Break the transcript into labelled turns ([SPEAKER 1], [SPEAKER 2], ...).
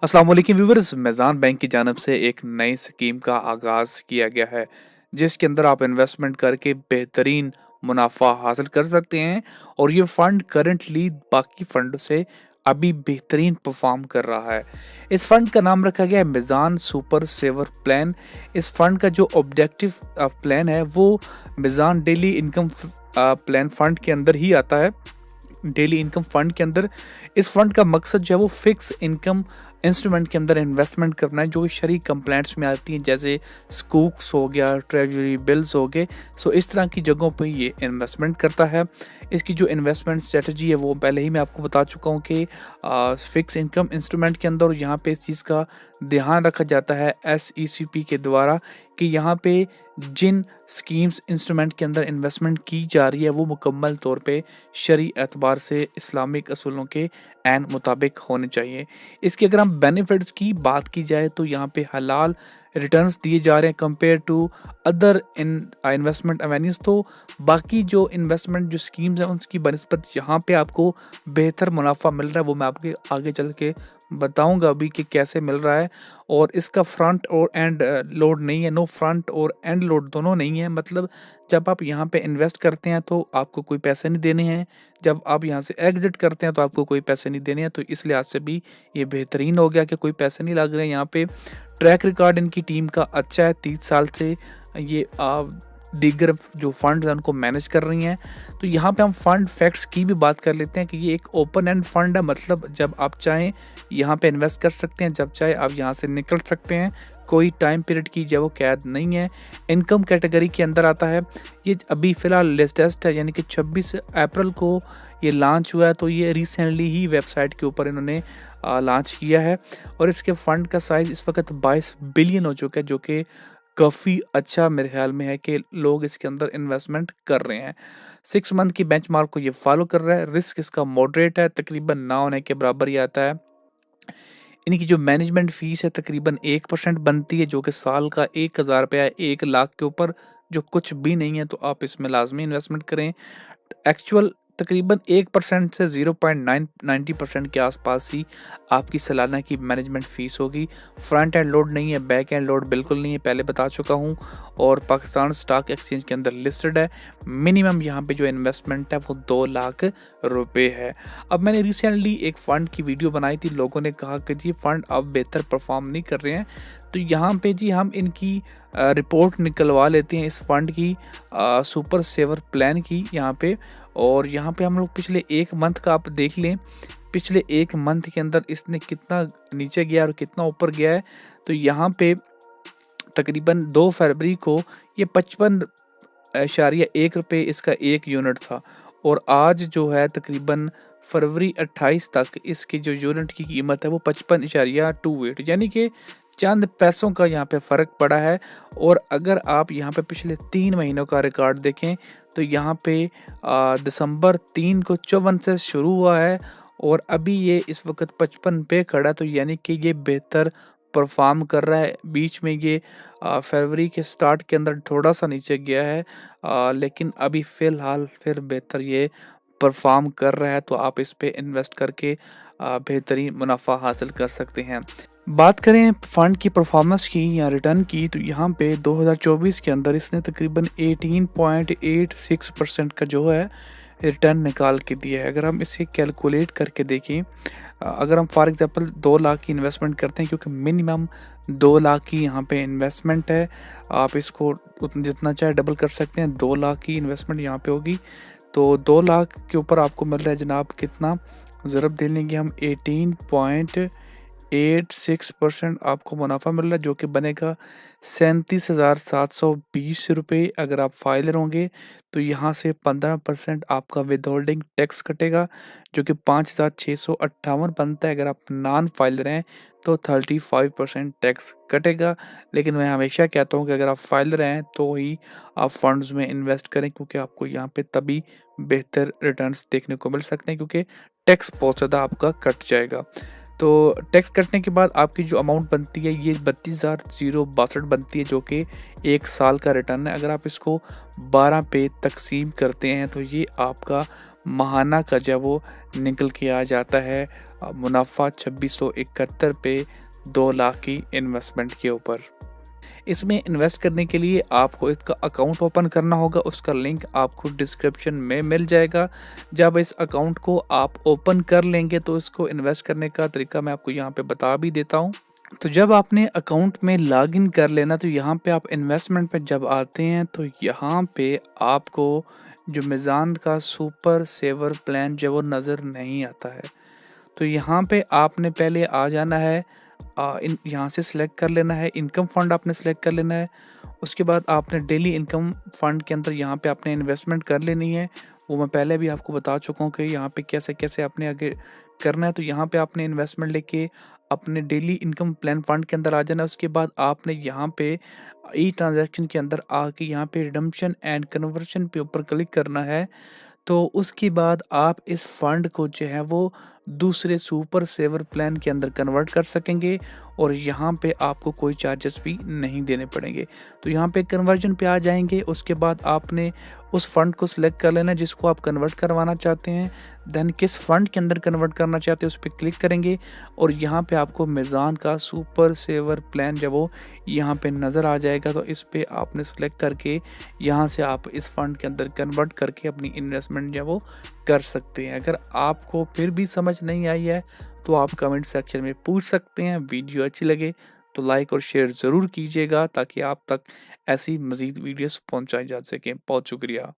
[SPEAKER 1] अस्सलाम वालेकुम viewers, मेज़ान bank की जानब से एक नई स्कीम का आगाज़ किया गया है, जिसके अंदर आप इन्वेस्टमेंट करके बेहतरीन मुनाफा हासिल कर सकते हैं और ये फ़ंड करंटली बाकी फ़ंड से अभी बेहतरीन परफ़ॉर्म कर रहा है। इस फ़ंड का नाम रखा गया है मेज़ान सुपर सेवर प्लान। इस फ़ंड का जो ऑब्जेक्टिव प्लान है वो मेज़ान डेली इनकम प्लान फ़ंड के अंदर ही आता है। डेली इनकम फंड के अंदर इस फंड का मकसद जो है वो फिक्स इनकम इंस्ट्रूमेंट के अंदर इन्वेस्टमेंट करना है, जो कि शरई कंप्लेंट्स में आती हैं, जैसे स्कूक्स हो गया, ट्रेजरी बिल्स हो गए। सो इस तरह की जगहों पे ये इन्वेस्टमेंट करता है। इसकी जो इन्वेस्टमेंट स्ट्रेटजी है वो पहले ही मैं आपको बता चुका हूँ कि फिक्स इनकम इंस्ट्रूमेंट के अंदर यहाँ पे इस चीज़ का ध्यान रखा जाता है SECP के द्वारा कि यहाँ पे जिन स्कीम्स इंस्ट्रूमेंट के अंदर इन्वेस्टमेंट की जा रही है वो मुकम्मल तौर पे शरई एतबार से इस्लामिक असूलों के ऐन मुताबिक होने चाहिए। इसके अगर हम बेनिफिट्स की बात की जाए तो यहाँ पे हलाल रिटर्न्स दिए जा रहे हैं compare to other investment avenues. तो बाकी जो इन्वेस्टमेंट जो स्कीम्स हैं उसकी बनिस्बत यहाँ पे आपको बेहतर मुनाफा मिल रहा है, वो मैं आपके आगे चल के बताऊंगा अभी कि कैसे मिल रहा है। और इसका फ्रंट और एंड लोड नहीं है, नो फ्रंट और एंड लोड दोनों नहीं है। मतलब जब आप यहाँ पे इन्वेस्ट करते हैं तो आपको कोई पैसे नहीं देने हैं, जब आप यहाँ से एग्जिट करते हैं तो आपको कोई पैसे नहीं देने हैं। तो इस लिहाज से भी ये बेहतरीन हो गया कि कोई पैसे नहीं लग रहे हैं। यहाँ पे ट्रैक रिकॉर्ड इनकी टीम का अच्छा है, 30 साल से ये दीगर जो फंड्स हैं उनको मैनेज कर रही हैं। तो यहाँ पे हम फंड फैक्ट्स की भी बात कर लेते हैं कि ये एक ओपन एंड फंड है, मतलब जब आप चाहें यहाँ पे इन्वेस्ट कर सकते हैं, जब चाहे आप यहाँ से निकल सकते हैं। कोई टाइम पीरियड की जो वो कैद नहीं है। इनकम कैटेगरी के अंदर आता है। ये अभी फ़िलहाल लेटेस्ट है, यानी कि 26 अप्रैल को ये लॉन्च हुआ है। तो ये रिसेंटली ही वेबसाइट के ऊपर इन्होंने लॉन्च किया है और इसके फ़ंड का साइज़ इस वक्त 22 बिलियन हो चुका है, जो कि काफ़ी अच्छा मेरे ख्याल में है कि लोग इसके अंदर इन्वेस्टमेंट कर रहे हैं। 6 मंथ की बेंचमार्क को ये फॉलो कर रहा है। रिस्क इसका मॉडरेट है, तकरीबन ना होने के बराबर ही आता है। इनकी जो मैनेजमेंट फ़ीस है तकरीबन 1% बनती है, जो कि साल का 1000 रुपया है, 1 लाख के ऊपर, जो कुछ भी नहीं है। तो आप इसमें लाजमी इन्वेस्टमेंट करें। एक्चुअल तकरीबन 1% से 0.990% के आसपास ही आपकी सालाना की मैनेजमेंट फ़ीस होगी। फ्रंट एंड लोड नहीं है, बैक एंड लोड बिल्कुल नहीं है, पहले बता चुका हूँ। और पाकिस्तान स्टॉक एक्सचेंज के अंदर लिस्टेड है। मिनिमम यहाँ पे जो इन्वेस्टमेंट है वो 2 लाख रुपए है। अब मैंने रिसेंटली एक फ़ंड की वीडियो बनाई थी, लोगों ने कहा कि जी फ़ंड अब बेहतर परफॉर्म नहीं कर रहे हैं। तो यहाँ पे जी हम इनकी रिपोर्ट निकलवा लेते हैं इस फंड की, सुपर सेवर प्लान की यहाँ पे। और यहाँ पे हम लोग पिछले 1 मंथ का आप देख लें, पिछले 1 मंथ के अंदर इसने कितना नीचे गया और कितना ऊपर गया है। तो यहाँ पे तकरीबन 2 फरवरी को ये 55.1 रुपये इसका 1 यूनिट था और आज जो है तकरीबन फरवरी 28 तक इसकी जो यूनिट की कीमत है वो 55.28, यानी कि चंद पैसों का यहाँ पे फ़र्क पड़ा है। और अगर आप यहाँ पे पिछले 3 महीनों का रिकॉर्ड देखें तो यहाँ पे दिसंबर 3 को 54 से शुरू हुआ है और अभी ये इस वक्त 55 पे खड़ा है। तो यानी कि ये बेहतर परफॉर्म कर रहा है। बीच में ये फरवरी के स्टार्ट के अंदर थोड़ा सा नीचे गया है, लेकिन अभी फ़िलहाल फिर बेहतर ये परफॉर्म कर रहा है। तो आप इस पे इन्वेस्ट करके बेहतरीन मुनाफा हासिल कर सकते हैं। बात करें फ़ंड की परफॉर्मेंस की या रिटर्न की, तो यहाँ पे 2024 के अंदर इसने तकरीबन 18.86% का जो है रिटर्न निकाल के दिया है। अगर हम इसे कैलकुलेट करके देखें, अगर हम फॉर एग्जांपल 2 लाख की इन्वेस्टमेंट करते हैं, क्योंकि मिनिमम 2 लाख की यहाँ पे इन्वेस्टमेंट है, आप इसको जितना चाहे डबल कर सकते हैं। 2 लाख की इन्वेस्टमेंट यहाँ पे होगी तो 2 लाख के ऊपर आपको मिल रहा है जनाब कितना, ज़रब दे लेंगे हम 18.86% आपको मुनाफा मिल रहा है, जो कि बनेगा 37,720 रुपये। अगर आप फाइलर होंगे तो यहाँ से 15% आपका विदहोल्डिंग टैक्स कटेगा, जो कि 5,658 बनता है। अगर आप नॉन फाइलर हैं तो 35% टैक्स कटेगा। लेकिन मैं हमेशा कहता हूँ कि अगर आप फाइलर हैं तो ही आप फंड्स में इन्वेस्ट करें, क्योंकि आपको यहाँ पे तभी बेहतर रिटर्न्स देखने को मिल सकते हैं, क्योंकि टैक्स बहुत ज़्यादा आपका कट जाएगा। तो टैक्स कटने के बाद आपकी जो अमाउंट बनती है ये 32,062 बनती है, जो कि 1 साल का रिटर्न है। अगर आप इसको 12 पे तकसीम करते हैं तो ये आपका माहाना का जो वो निकल के आ जाता है मुनाफा 2671 पे 2 लाख की इन्वेस्टमेंट के ऊपर। इसमें इन्वेस्ट करने के लिए आपको इसका अकाउंट ओपन करना होगा, उसका लिंक आपको डिस्क्रिप्शन में मिल जाएगा। जब इस अकाउंट को आप ओपन कर लेंगे तो इसको इन्वेस्ट करने का तरीका मैं आपको यहाँ पे बता भी देता हूँ। तो जब आपने अकाउंट में लॉगिन कर लेना, तो यहाँ पे आप इन्वेस्टमेंट पे जब आते हैं तो यहाँ पे आपको जो मीज़ान का सुपर सेवर प्लान जो वो नज़र नहीं आता है। तो यहाँ पे आपने पहले आ जाना है, इन यहाँ से सिलेक्ट कर लेना है, इनकम फ़ंड आपने सिलेक्ट कर लेना है। उसके बाद आपने डेली इनकम फ़ंड के अंदर यहाँ पे आपने इन्वेस्टमेंट कर लेनी है। वो मैं पहले भी आपको बता चुका हूँ कि यहाँ पे कैसे-कैसे आपने आगे करना है। तो यहाँ पे आपने इन्वेस्टमेंट लेके अपने डेली इनकम प्लान फ़ंड के अंदर आ जाना है। उसके बाद आपने यहाँ पे ई ट्रांज़ैक्शन के अंदर आके यहाँ पे रिडेम्पशन एंड कन्वर्शन पे ऊपर क्लिक करना है। तो उसके बाद आप इस फंड को जो है वो दूसरे सुपर सेवर प्लान के अंदर कन्वर्ट कर सकेंगे और यहाँ पे आपको कोई चार्जेस भी नहीं देने पड़ेंगे। तो यहाँ पे कन्वर्जन पे आ जाएंगे, उसके बाद आपने उस फंड को सिलेक्ट कर लेना जिसको आप कन्वर्ट करवाना चाहते हैं। देन किस फंड के अंदर कन्वर्ट करना चाहते हैं उस पर क्लिक करेंगे और यहाँ पे आपको मीज़ान का सुपर सेवर प्लान जब वो यहाँ पे नज़र आ जाएगा तो इस पे आपने सेलेक्ट करके यहाँ से आप इस फंड के अंदर कन्वर्ट करके अपनी इन्वेस्टमेंट जो वो कर सकते हैं। अगर आपको फिर भी समझ नहीं आई है तो आप कमेंट सेक्शन में पूछ सकते हैं। वीडियो अच्छी लगे तो लाइक और शेयर ज़रूर कीजिएगा ताकि आप तक ऐसी मज़ीद वीडियोस पहुंचाई जा सकें। बहुत शुक्रिया।